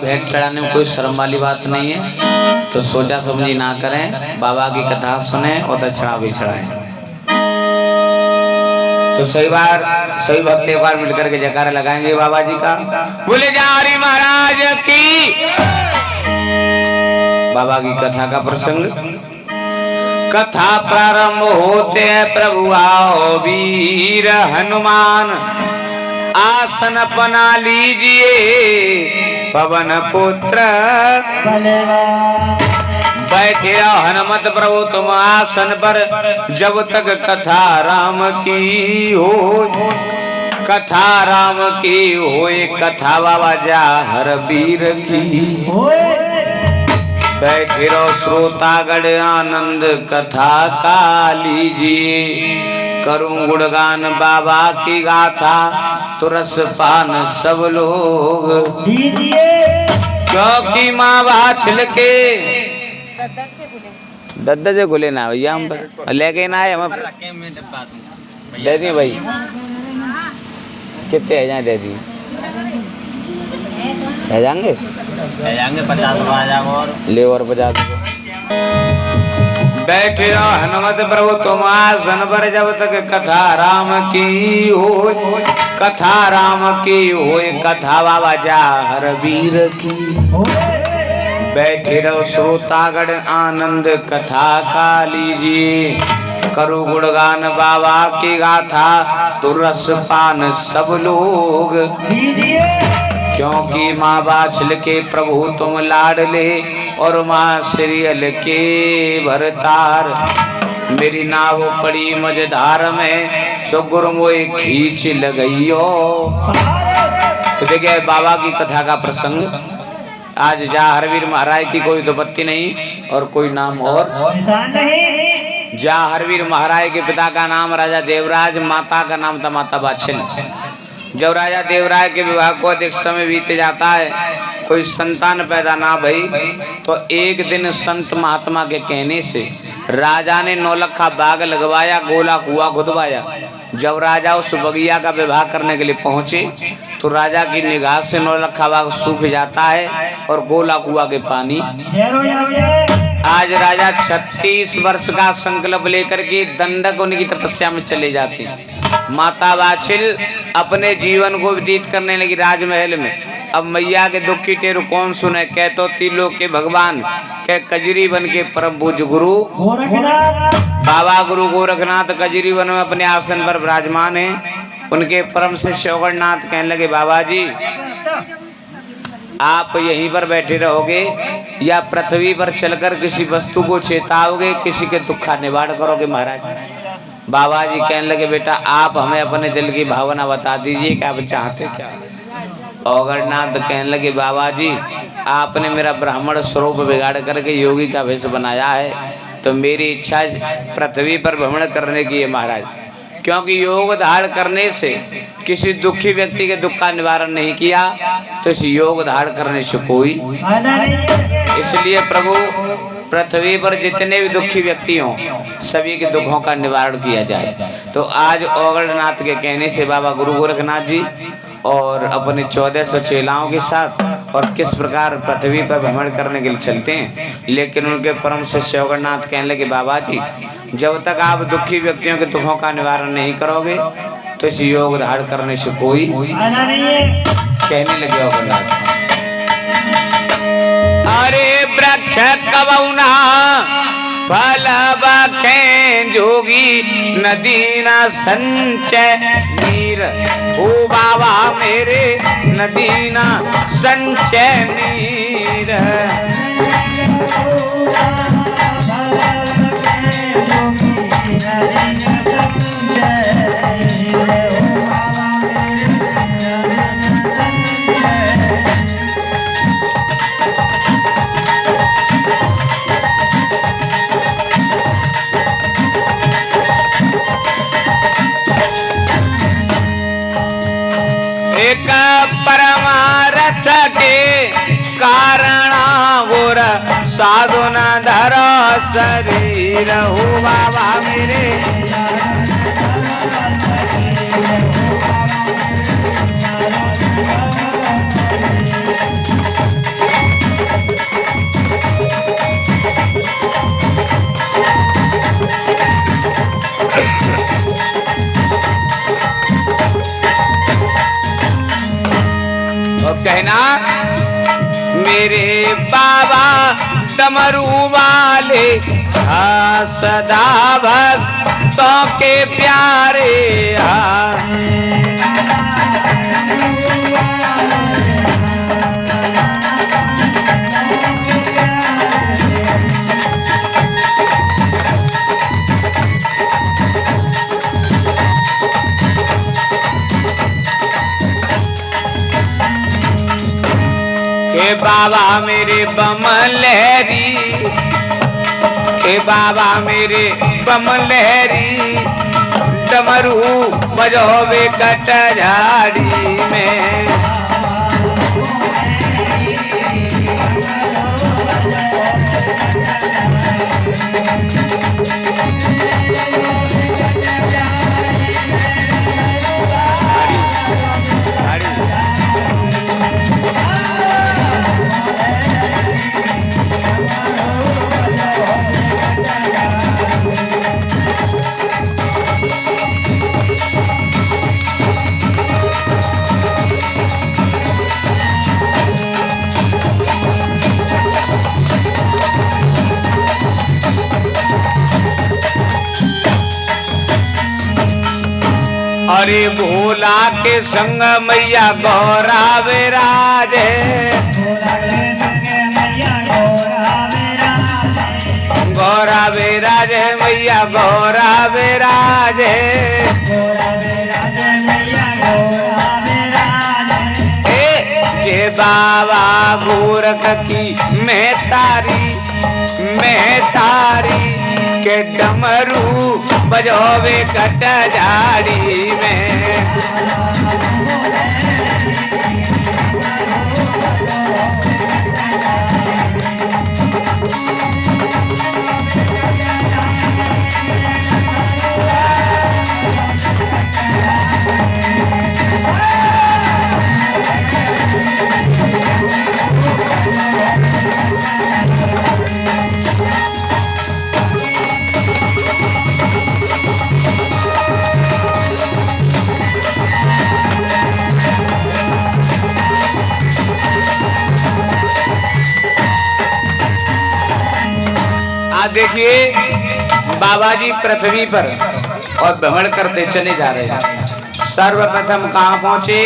भेंट चढ़ाने में कोई शर्म वाली बात नहीं है, तो सोचा समझी ना करें, बाबा की कथा सुने और दक्षिणा भी चढ़ाएं। तो सही भक्त एक बार मिलकर के जयकारा लगाएंगे बाबा जी का। बोले जारी महाराज की। बाबा की कथा का प्रसंग। कथा प्रारंभ होते हैं प्रभु आओ वीर हनुमान, आसन अपना लीजिए पवन पुत्र, बैठे हनुमत प्रभु तुम आसन पर, जब तक कथा राम की हो, कथा राम की होए, कथा बाबा जा हर वीर की। बैठे रहो श्रोतागण आनंद कथा का लीजिए, करूं गुणगान बाबा की गाथा, तुरस पान सब लोग, क्योंकि माँ बाछल के दद्दा जे गुले ना भैया हम लेके ना आए हम दे दी भाई। कितने है जाए दे दी है जाएंगे 50 और ले और 50। बैठे रहो हनुमत प्रभु तुम आसन पर, जब तक कथा राम की हो, कथा राम की होए, कथा बाबा जा हर वीर की। बैठे रहो श्रोतागण आनंद कथा का लीजिए, करो गुणगान बाबा की गाथा, तुरस पान सब लोग, क्योंकि माँ बाछल के प्रभु तुम लाडले, और माँ श्रीअल के भरतार, मेरी नाव पड़ी मझधार में, सो गुरु मोए खींच लगइयो। तो देखिए बाबा की कथा का प्रसंग। आज जा हरवीर महाराज की कोई दुपत्ती नहीं और कोई नाम और नहीं। जा हरवीर महाराज के पिता का नाम राजा देवराज, माता का नाम था माता बाछल। जब राजा देवराज के विवाह को अधिक समय बीत जाता है, कोई संतान पैदा ना भई, तो एक दिन संत महात्मा के कहने से राजा ने नौलखा बाग लगवाया, गोला कुआ खुदवाया। जब राजा उस बगिया का विवाह करने के लिए पहुंचे, तो राजा की निगाह से नौलखा बाग सूख जाता है और गोला कुआ के पानी। आज राजा 36 वर्ष का संकल्प लेकर के दंडक उनकी तपस्या में चले जाते। माता बाछिल अपने जीवन को व्यतीत करने लगी राजमहल में। अब मैया के दुख की टेर कौन सुने, कह तो तीलों के भगवान, कह कजरी बन के परम पूज्य गुरु बाबा गुरु गोरखनाथ कजरी वन में अपने आसन पर विराजमान है। उनके परम शिष्य अवगढ़नाथ कहने लगे, बाबा जी आप यहीं पर बैठे रहोगे या पृथ्वी पर चलकर किसी वस्तु को चेताओगे, किसी के दुख का निवारण करोगे महाराज? बाबा जी कहने लगे, बेटा आप हमें अपने दिल की भावना बता दीजिए कि आप चाहते क्या। अवगढ़नाथ कहने लगे, बाबा जी आपने मेरा ब्राह्मण स्वरूप बिगाड़ करके योगी का वेश बनाया है, तो मेरी इच्छा पृथ्वी पर भ्रमण करने की है महाराज, क्योंकि योग धारण करने से किसी दुखी व्यक्ति के दुख का निवारण नहीं किया, तो इस योग धारण करने से कोई। इसलिए प्रभु पृथ्वी पर जितने भी दुखी व्यक्ति हों, सभी के दुखों का निवारण किया जाए। तो आज अवगढ़नाथ के कहने से बाबा गुरु गोरखनाथ जी और अपने 1400 चेलाओं के साथ और किस प्रकार पृथ्वी पर भ्रमण करने के लिए चलते हैं। लेकिन उनके परम शिष्य अवगढ़नाथ कहने लगे, बाबा जी जब तक आप दुखी व्यक्तियों के दुखों का निवारण नहीं करोगे, तो इस योग धारण करने से कोई कहने लगे अवगढ़नाथ। अरे वृक्ष कबौना फल बखें जोगी, नदी न संचय नीर, ओ बाबा मेरे नदी न संचय नीर। एक परमारथ के कारण गोर साधु न धर शरीर, हो बाबा मेरे मेरे बाबा डमरू वाले सदा भक्तों के प्यारे के बाबा मेरे बमलहरी, के बाबा मेरे बमलहरी डमरू बजोवे कटझाड़ी में। अरे भोला के संग मैया गौरा विराजे, गौरा विराजे मैया गौरा विराजे। के बाबा गोरख की मैं तारी के डमरू बजोवे कटझाड़ी में। देखिए बाबा जी पृथ्वी पर और भ्रमण करते चले जा रहे हैं। सर्वप्रथम कहाँ पहुंचे?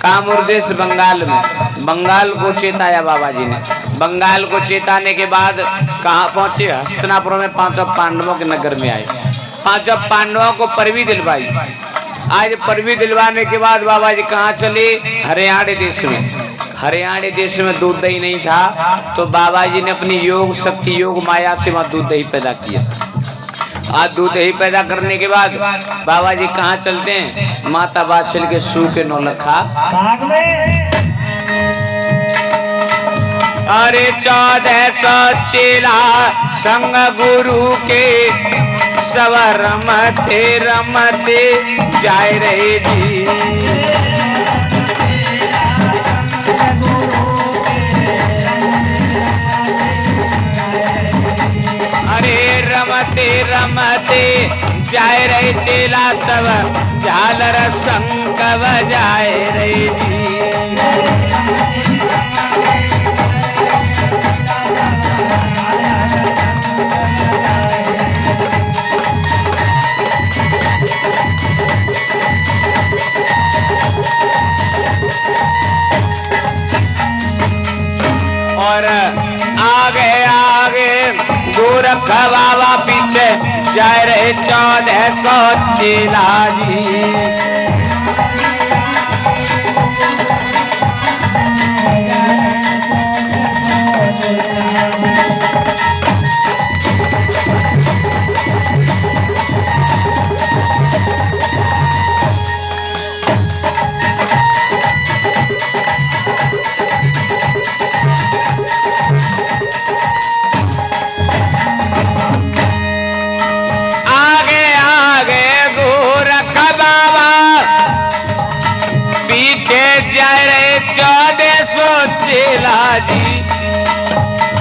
कामूर देश बंगाल में। बंगाल को चेताया बाबा जी ने। बंगाल को चेताने के बाद कहाँ पहुंचे? हस्तिनापुर में पांचों पांडवों के नगर में आए। पांचों पांडवों को परवी दिलवाई। आज परवी दिलवाने के बाद बाबा जी कहाँ चले? हरियाणा देश में। हरियाणा देश में दूध दही नहीं था तो बाबा जी ने अपनी योग शक्ति योग माया से वहां दूध दही पैदा किया। आज दूध दही पैदा करने के बाद बाबा जी कहाँ चलते हैं? माता बादशाह के सूखे नौलखा। अरे 1400 चेला संग गुरु के सब रमते रमते जाए रहे जी। अरे रमते रमते जाए रहे चेला सब झालर शंख बजाए रहे जी। और आगे आगे गोरख बाबा पीछे जाए रहे 1400 चेला जी।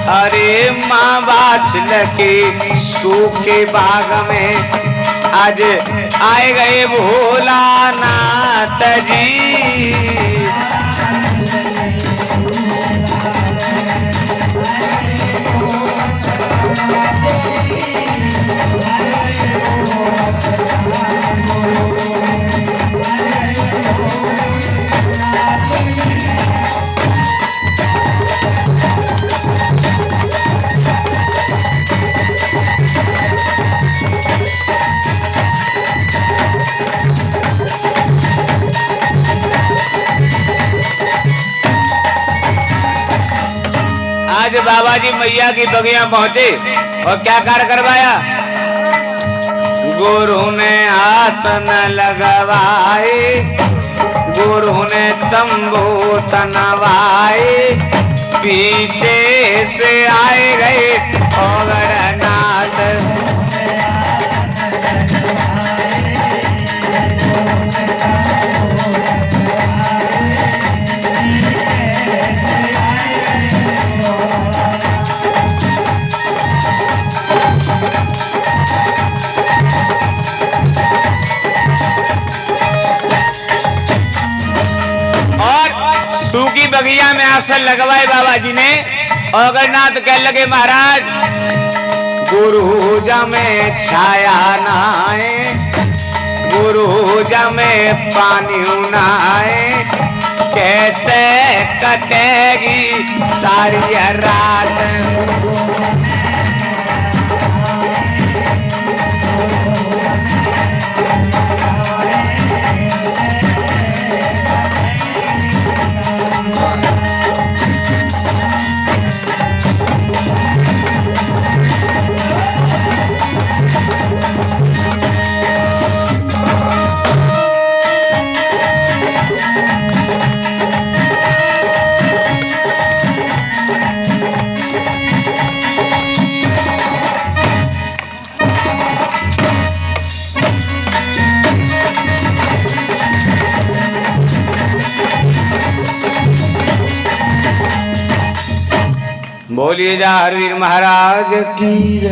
अरे माँ बाछल के सूखे बाग में आज आए गए भोलानाथ जी। आज बाबा जी मैया की बगिया पहुंचे और क्या कार्य करवाया। गुरु ने आसन लगवाए, गुरु ने तंबू तनवाए, पीछे से आए गए ओगड़नाथ। सूखी बगिया में आसन लगवाए बाबा जी ने। ओगरनाथ कह लगे महाराज गुरु में छाया नहाए, गुरु में पानी नहाए, कैसे कटेगी सारी रात। बोलिए जा हरवीर महाराज की।